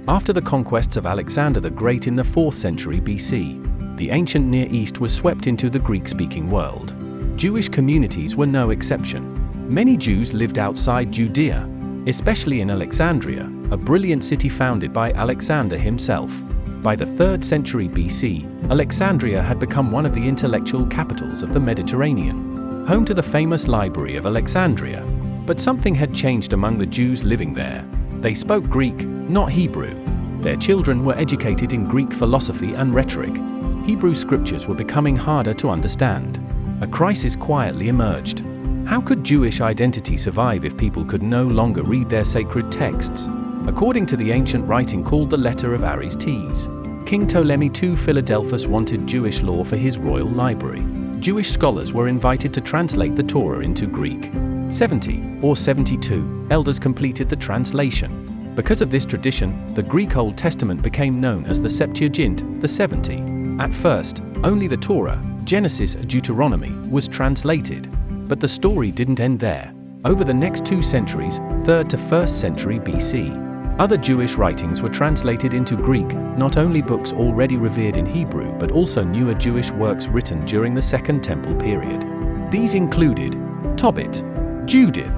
After the conquests of Alexander the Great in the 4th century BC, the ancient Near East was swept into the Greek-speaking world. Jewish communities were no exception. Many Jews lived outside Judea, especially in Alexandria, a brilliant city founded by Alexander himself. By the 3rd century BC, Alexandria had become one of the intellectual capitals of the Mediterranean, home to the famous Library of Alexandria. But something had changed among the Jews living there. They spoke Greek, not Hebrew. Their children were educated in Greek philosophy and rhetoric. Hebrew scriptures were becoming harder to understand. A crisis quietly emerged. How could Jewish identity survive if people could no longer read their sacred texts? According to the ancient writing called the Letter of Aristes, King Ptolemy II Philadelphus wanted Jewish law for his royal library. Jewish scholars were invited to translate the Torah into Greek. 70, or 72, elders completed the translation. Because of this tradition, the Greek Old Testament became known as the Septuagint, the 70. At first, only the Torah, Genesis and Deuteronomy, was translated. But the story didn't end there. Over the next 2 centuries, 3rd to 1st century BC, other Jewish writings were translated into Greek, not only books already revered in Hebrew but also newer Jewish works written during the Second Temple period. These included Tobit, Judith,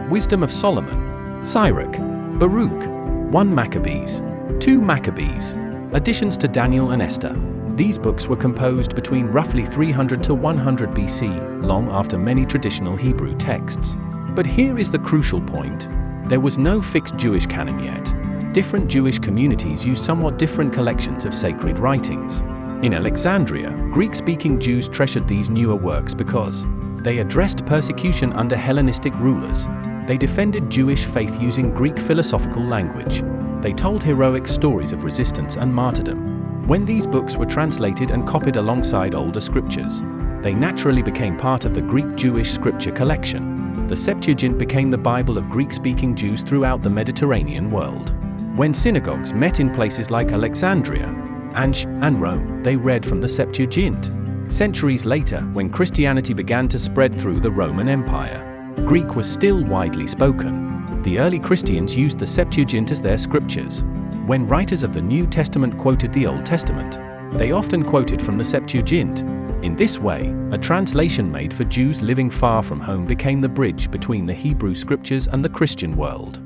Wisdom of Solomon, Sirach, Baruch, 1 Maccabees, 2 Maccabees, additions to Daniel and Esther. These books were composed between roughly 300 to 100 BC, long after many traditional Hebrew texts. But here is the crucial point. There was no fixed Jewish canon yet. Different Jewish communities used somewhat different collections of sacred writings. In Alexandria, Greek-speaking Jews treasured these newer works because they addressed persecution under Hellenistic rulers. They defended Jewish faith using Greek philosophical language. They told heroic stories of resistance and martyrdom. When these books were translated and copied alongside older scriptures, they naturally became part of the Greek Jewish scripture collection. The Septuagint became the Bible of Greek-speaking Jews throughout the Mediterranean world. When synagogues met in places like Alexandria, Antioch, and Rome, they read from the Septuagint. Centuries later, when Christianity began to spread through the Roman Empire, Greek was still widely spoken. The early Christians used the Septuagint as their scriptures. When writers of the New Testament quoted the Old Testament, they often quoted from the Septuagint. In this way, a translation made for Jews living far from home became the bridge between the Hebrew scriptures and the Christian world.